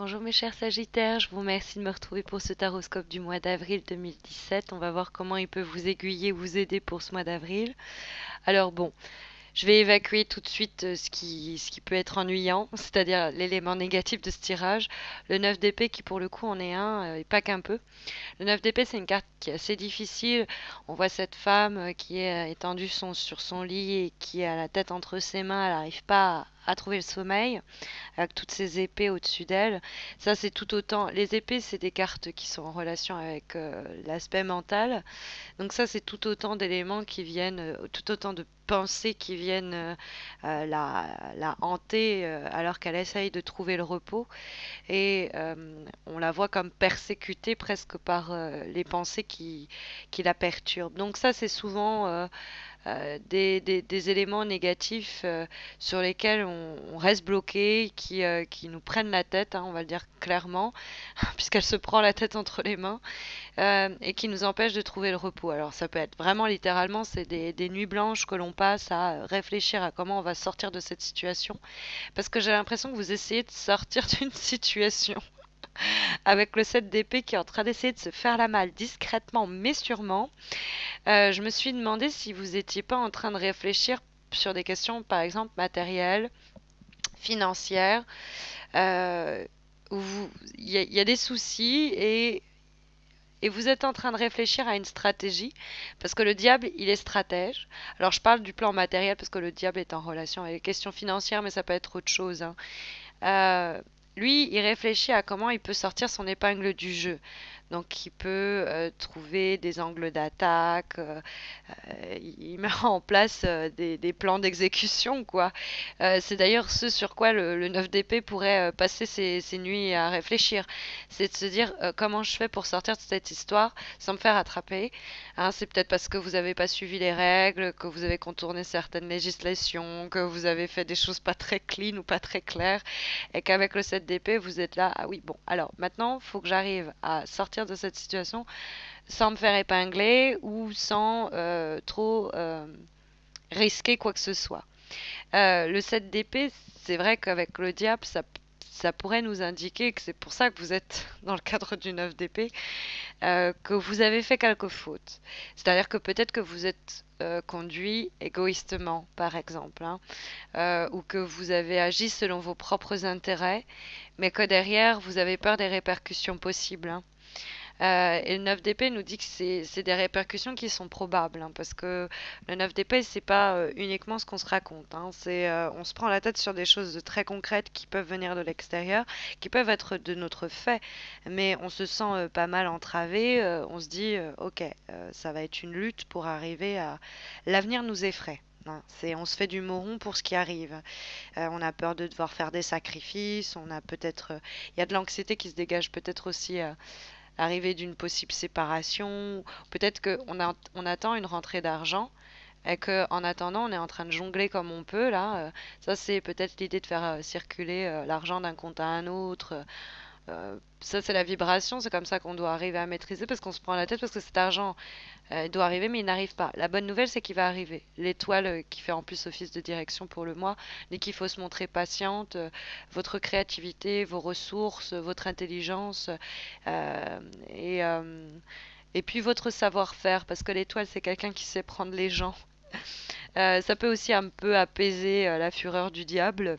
Bonjour mes chers Sagittaires, je vous remercie de me retrouver pour ce taroscope du mois d'avril 2017. On va voir comment il peut vous aiguiller, vous aider pour ce mois d'avril. Alors bon, je vais évacuer tout de suite ce qui peut être ennuyant, c'est-à-dire l'élément négatif de ce tirage. Le 9 d'épée qui pour le coup en est un, et pas qu'un peu. Le 9 d'épée, c'est une carte qui est assez difficile. On voit cette femme qui est étendue sur son lit et qui a la tête entre ses mains. Elle n'arrive pas à trouver le sommeil avec toutes ces épées au-dessus d'elle. Ça, c'est tout autant. Les épées, c'est des cartes qui sont en relation avec l'aspect mental. Donc ça, c'est tout autant d'éléments qui viennent, tout autant de pensées qui viennent la hanter alors qu'elle essaye de trouver le repos. Et on la voit comme persécutée presque par les pensées qui la perturbent. Donc ça, c'est souvent des éléments négatifs sur lesquels on reste bloqué, qui nous prennent la tête, hein, on va le dire clairement, puisqu'elle se prend la tête entre les mains, et qui nous empêchent de trouver le repos. Alors ça peut être vraiment littéralement, c'est des nuits blanches que l'on passe à réfléchir à comment on va sortir de cette situation, parce que j'ai l'impression que vous essayez de sortir d'une situation avec le 7 d'épée qui est en train d'essayer de se faire la malle discrètement mais sûrement. Je me suis demandé si vous n'étiez pas en train de réfléchir sur des questions, par exemple, matérielles, financières, euh, où il y a des soucis et vous êtes en train de réfléchir à une stratégie, parce que le diable, il est stratège. Alors je parle du plan matériel, parce que le diable est en relation avec les questions financières, mais ça peut être autre chose, hein. Euh, Lui, il réfléchit à comment il peut sortir son épingle du jeu. Donc, il peut trouver des angles d'attaque, il met en place des plans d'exécution, quoi. C'est d'ailleurs ce sur quoi le 9 d'épée pourrait passer ses nuits à réfléchir. C'est de se dire comment je fais pour sortir de cette histoire sans me faire attraper. Hein, c'est peut-être parce que vous n'avez pas suivi les règles, que vous avez contourné certaines législations, que vous avez fait des choses pas très clean ou pas très claires, et qu'avec le 7 d'épée, vous êtes là, ah oui, bon, alors maintenant, il faut que j'arrive à sortir de cette situation sans me faire épingler ou sans trop risquer quoi que ce soit. Le 7 d'épée, c'est vrai qu'avec le diable, ça pourrait nous indiquer que c'est pour ça que vous êtes dans le cadre du 9 d'épée, que vous avez fait quelques fautes. C'est-à-dire que peut-être que vous êtes conduit égoïstement, par exemple, hein, ou que vous avez agi selon vos propres intérêts, mais que derrière, vous avez peur des répercussions possibles, hein. Et le 9 d'épée nous dit que c'est des répercussions qui sont probables, hein, parce que le 9 d'épée, c'est pas uniquement ce qu'on se raconte, hein, on se prend la tête sur des choses de très concrètes qui peuvent venir de l'extérieur, qui peuvent être de notre fait, mais on se sent pas mal entravé, on se dit, ok, ça va être une lutte pour arriver à... L'avenir nous effraie. Hein. On se fait du moron pour ce qui arrive. On a peur de devoir faire des sacrifices. On a peut-être, il y a de l'anxiété qui se dégage peut-être aussi arrivée d'une possible séparation. Peut-être on attend une rentrée d'argent et qu'en attendant, on est en train de jongler comme on peut là. Ça, c'est peut-être l'idée de faire circuler l'argent d'un compte à un autre. Ça, c'est la vibration. C'est comme ça qu'on doit arriver à maîtriser parce qu'on se prend la tête parce que cet argent il doit arriver, mais il n'arrive pas. La bonne nouvelle, c'est qu'il va arriver. L'étoile qui fait en plus office de direction pour le mois dit qu'il faut se montrer patiente. Votre créativité, vos ressources, votre intelligence euh, et, euh, et puis votre savoir-faire, parce que l'étoile, c'est quelqu'un qui sait prendre les gens. Ça peut aussi un peu apaiser la fureur du diable.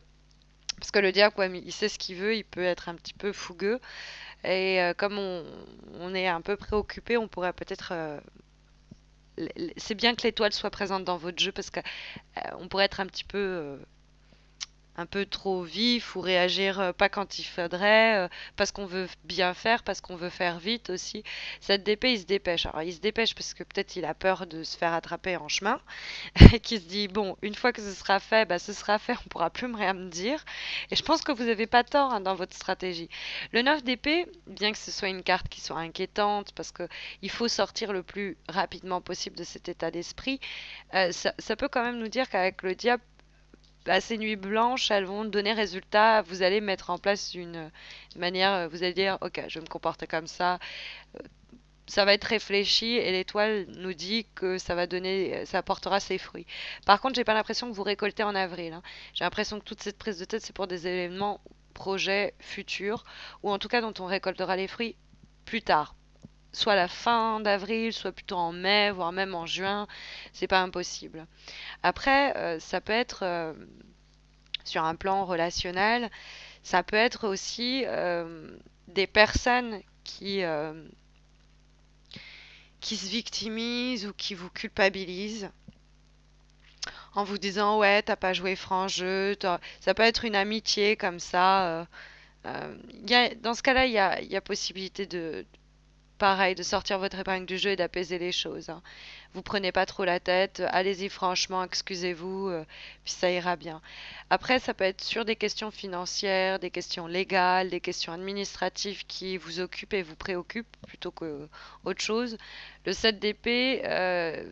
Parce que le diable, ouais, il sait ce qu'il veut, il peut être un petit peu fougueux. Et comme on est un peu préoccupé, on pourrait peut-être c'est bien que l'étoile soit présente dans votre jeu parce que on pourrait être un peu trop vif ou réagir pas quand il faudrait, parce qu'on veut bien faire, parce qu'on veut faire vite aussi. Cette DP, il se dépêche. Alors, il se dépêche parce que peut-être il a peur de se faire attraper en chemin, et qu'il se dit, bon, une fois que ce sera fait, bah, ce sera fait, on pourra plus rien me dire. Et je pense que vous n'avez pas tort hein, dans votre stratégie. Le 9 d'épée, bien que ce soit une carte qui soit inquiétante, parce que il faut sortir le plus rapidement possible de cet état d'esprit, ça peut quand même nous dire qu'avec le diable, bah, ces nuits blanches, elles vont donner résultat. Vous allez mettre en place une manière, vous allez dire, ok, je vais me comporter comme ça. Ça va être réfléchi et l'étoile nous dit que ça va donner, ça apportera ses fruits. Par contre, j'ai pas l'impression que vous récoltez en avril, hein. J'ai l'impression que toute cette prise de tête, c'est pour des événements projet futur, ou en tout cas dont on récoltera les fruits plus tard. Soit à la fin d'avril, soit plutôt en mai, voire même en juin, c'est pas impossible. Après, ça peut être sur un plan relationnel, ça peut être aussi des personnes qui se victimisent ou qui vous culpabilisent en vous disant ouais, t'as pas joué franc jeu. Ça peut être une amitié comme ça. Dans ce cas-là, il y a possibilité de, pareil, de sortir votre épingle du jeu et d'apaiser les choses, hein. Vous prenez pas trop la tête, allez-y franchement, excusez-vous, puis ça ira bien. Après, ça peut être sur des questions financières, des questions légales, des questions administratives qui vous occupent et vous préoccupent plutôt que autre chose. Le 7 d'épée,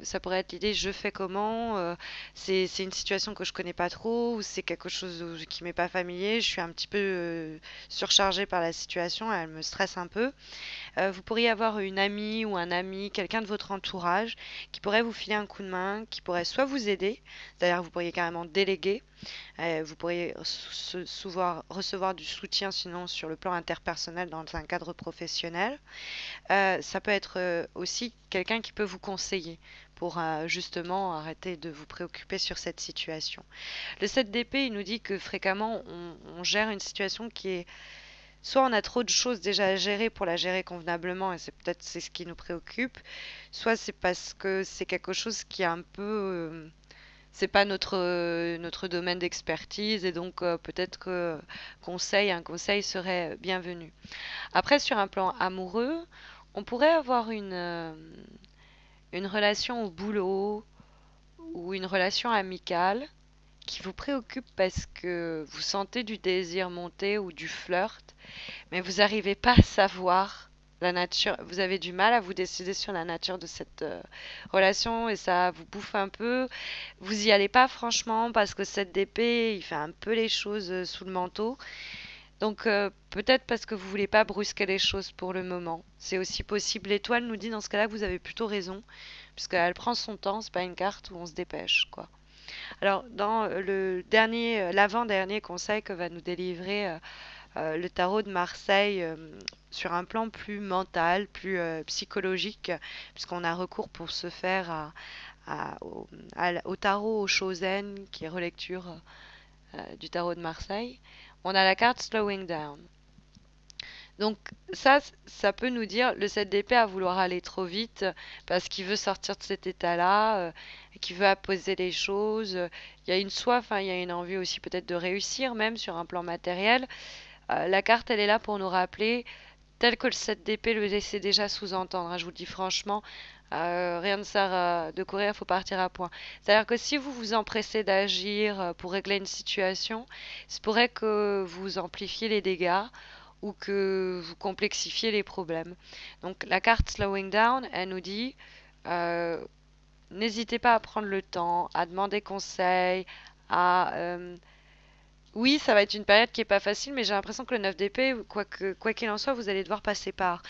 ça pourrait être l'idée je fais comment, c'est une situation que je connais pas trop, ou c'est quelque chose qui m'est pas familier, je suis un petit peu surchargée par la situation, elle me stresse un peu. Vous pourriez avoir une amie ou un ami, quelqu'un de votre entourage qui pourrait vous filer un coup de main, qui pourrait soit vous aider, c'est-à-dire vous pourriez carrément déléguer, vous pourriez souvent recevoir du soutien sinon sur le plan interpersonnel dans un cadre professionnel. Ça peut être aussi quelqu'un qui peut vous conseiller pour justement arrêter de vous préoccuper sur cette situation. Le 7 d'épée, il nous dit que fréquemment on gère une situation qui est soit on a trop de choses déjà à gérer pour la gérer convenablement et c'est ce qui nous préoccupe, soit c'est parce que c'est quelque chose qui est un peu c'est pas notre domaine d'expertise et donc peut-être que un conseil serait bienvenu. Après sur un plan amoureux, on pourrait avoir une relation au boulot ou une relation amicale qui vous préoccupe parce que vous sentez du désir monter ou du flirt, mais vous n'arrivez pas à savoir la nature, vous avez du mal à vous décider sur la nature de cette relation et ça vous bouffe un peu. Vous y allez pas franchement parce que cette d'épée, il fait un peu les choses sous le manteau. Donc peut-être parce que vous voulez pas brusquer les choses pour le moment. C'est aussi possible. L'étoile nous dit dans ce cas-là que vous avez plutôt raison, puisqu'elle prend son temps, c'est pas une carte où on se dépêche, quoi. Alors dans l'avant-dernier conseil que va nous délivrer le tarot de Marseille sur un plan plus mental, plus psychologique, puisqu'on a recours pour se faire au tarot au Chosen, qui est relecture du tarot de Marseille. On a la carte Slowing Down. Donc ça peut nous dire le 7 d'épée à vouloir aller trop vite parce qu'il veut sortir de cet état-là, qu'il veut apposer les choses. Il y a une soif, hein, il y a une envie aussi peut-être de réussir même sur un plan matériel. La carte, elle est là pour nous rappeler, tel que le 7 d'épée le laissait déjà sous-entendre, hein, je vous le dis franchement, rien ne sert de courir, il faut partir à point. C'est-à-dire que si vous vous empressez d'agir pour régler une situation, il se pourrait que vous amplifiez les dégâts ou que vous complexifiez les problèmes. Donc la carte Slowing Down, elle nous dit, euh, n'hésitez pas à prendre le temps, à demander conseil, à oui, ça va être une période qui est pas facile, mais j'ai l'impression que le 9 d'épée, quoi qu'il en soit, vous allez devoir passer par.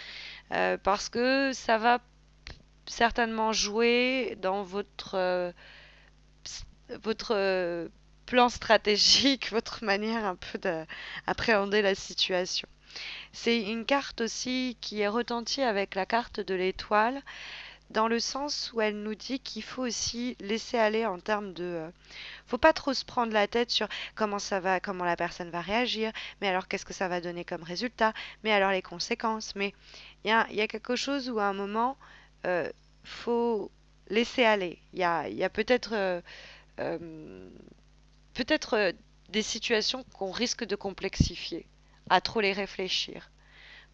Parce que ça va certainement jouer dans votre plan stratégique, votre manière un peu d'appréhender la situation. C'est une carte aussi qui est retentie avec la carte de l'étoile, dans le sens où elle nous dit qu'il faut aussi laisser aller en termes de faut pas trop se prendre la tête sur comment ça va, comment la personne va réagir, mais alors qu'est-ce que ça va donner comme résultat, mais alors les conséquences. Mais il y a quelque chose où à un moment, euh, faut laisser aller. Il y a euh, peut-être des situations qu'on risque de complexifier, à trop les réfléchir.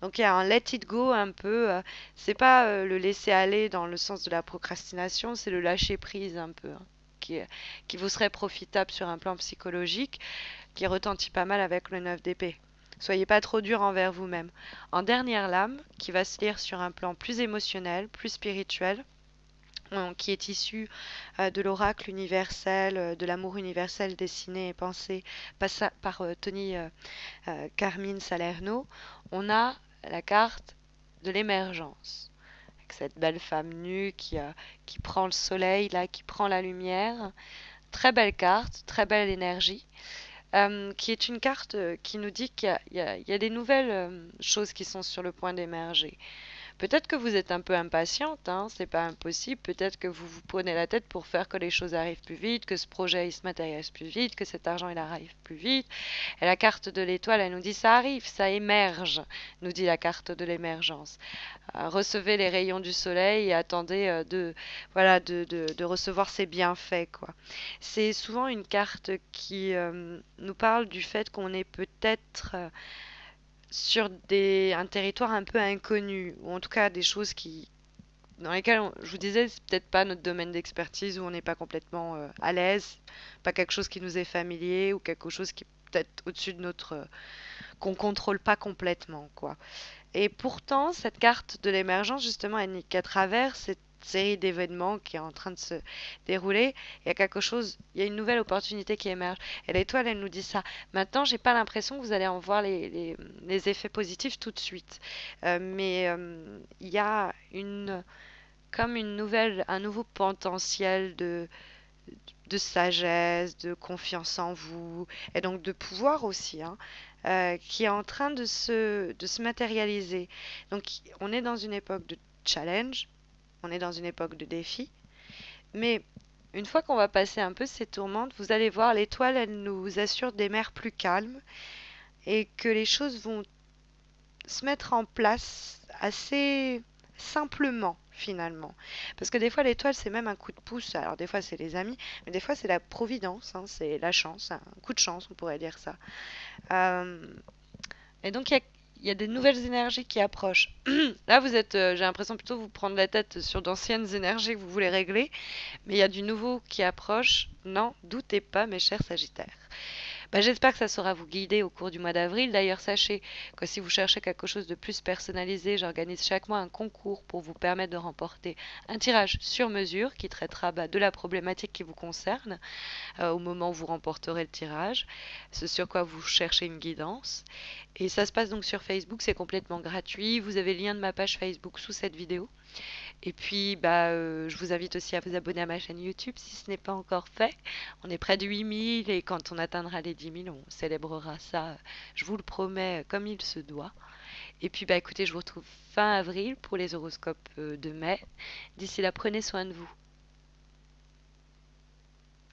Donc il y a un let it go un peu. C'est pas le laisser aller dans le sens de la procrastination, c'est le lâcher prise un peu, hein, qui, qui vous serait profitable sur un plan psychologique, qui retentit pas mal avec le 9 d'épée. Soyez pas trop dur envers vous-même. En dernière lame, qui va se lire sur un plan plus émotionnel, plus spirituel, qui est issu de l'oracle universel, de l'amour universel dessiné et pensé par Tony Carmine Salerno, on a la carte de l'émergence. Avec cette belle femme nue qui prend le soleil, là, qui prend la lumière. Très belle carte, très belle énergie. qui est une carte qui nous dit qu'il y a des nouvelles choses qui sont sur le point d'émerger. Peut-être que vous êtes un peu impatiente, hein, c'est pas impossible. Peut-être que vous vous prenez la tête pour faire que les choses arrivent plus vite, que ce projet il se matérialise plus vite, que cet argent il arrive plus vite. Et la carte de l'étoile, elle nous dit ça arrive, ça émerge, nous dit la carte de l'émergence. Recevez les rayons du soleil et attendez voilà, de recevoir ses bienfaits, quoi. C'est souvent une carte qui nous parle du fait qu'on est peut-être sur un territoire un peu inconnu, ou en tout cas des choses dans lesquelles, je vous disais, c'est peut-être pas notre domaine d'expertise, où on n'est pas complètement à l'aise, pas quelque chose qui nous est familier, ou quelque chose qui est peut-être au-dessus de qu'on contrôle pas complètement, quoi. Et pourtant, cette carte de l'émergence, justement, elle n'est qu'à travers cette série d'événements qui est en train de se dérouler, il y a quelque chose, il y a une nouvelle opportunité qui émerge. Et l'étoile, elle nous dit ça. Maintenant, j'ai pas l'impression que vous allez en voir les effets positifs tout de suite. Mais il y a comme un nouveau potentiel de sagesse, de confiance en vous, et donc de pouvoir aussi, hein, qui est en train de se matérialiser. Donc on est dans une époque de challenge, on est dans une époque de défi, mais une fois qu'on va passer un peu ces tourmentes, vous allez voir, l'étoile, elle nous assure des mers plus calmes et que les choses vont se mettre en place assez simplement finalement. Parce que des fois l'étoile c'est même un coup de pouce, alors des fois c'est les amis, mais des fois c'est la providence, hein, c'est la chance, un coup de chance on pourrait dire ça. Euh, et donc il y a des nouvelles énergies qui approchent. Là vous êtes, j'ai l'impression plutôt vous prendre la tête sur d'anciennes énergies que vous voulez régler, mais il y a du nouveau qui approche. Non, doutez pas mes chers Sagittaires. Bah, j'espère que ça saura vous guider au cours du mois d'avril. D'ailleurs, sachez que si vous cherchez quelque chose de plus personnalisé, j'organise chaque mois un concours pour vous permettre de remporter un tirage sur mesure qui traitera de la problématique qui vous concerne au moment où vous remporterez le tirage, ce sur quoi vous cherchez une guidance. Et ça se passe donc sur Facebook, c'est complètement gratuit. Vous avez le lien de ma page Facebook sous cette vidéo. Et puis, je vous invite aussi à vous abonner à ma chaîne YouTube si ce n'est pas encore fait. On est près de 8000 et quand on atteindra les 10 000, on célébrera ça, je vous le promets, comme il se doit. Et puis, écoutez, je vous retrouve fin avril pour les horoscopes de mai. D'ici là, prenez soin de vous.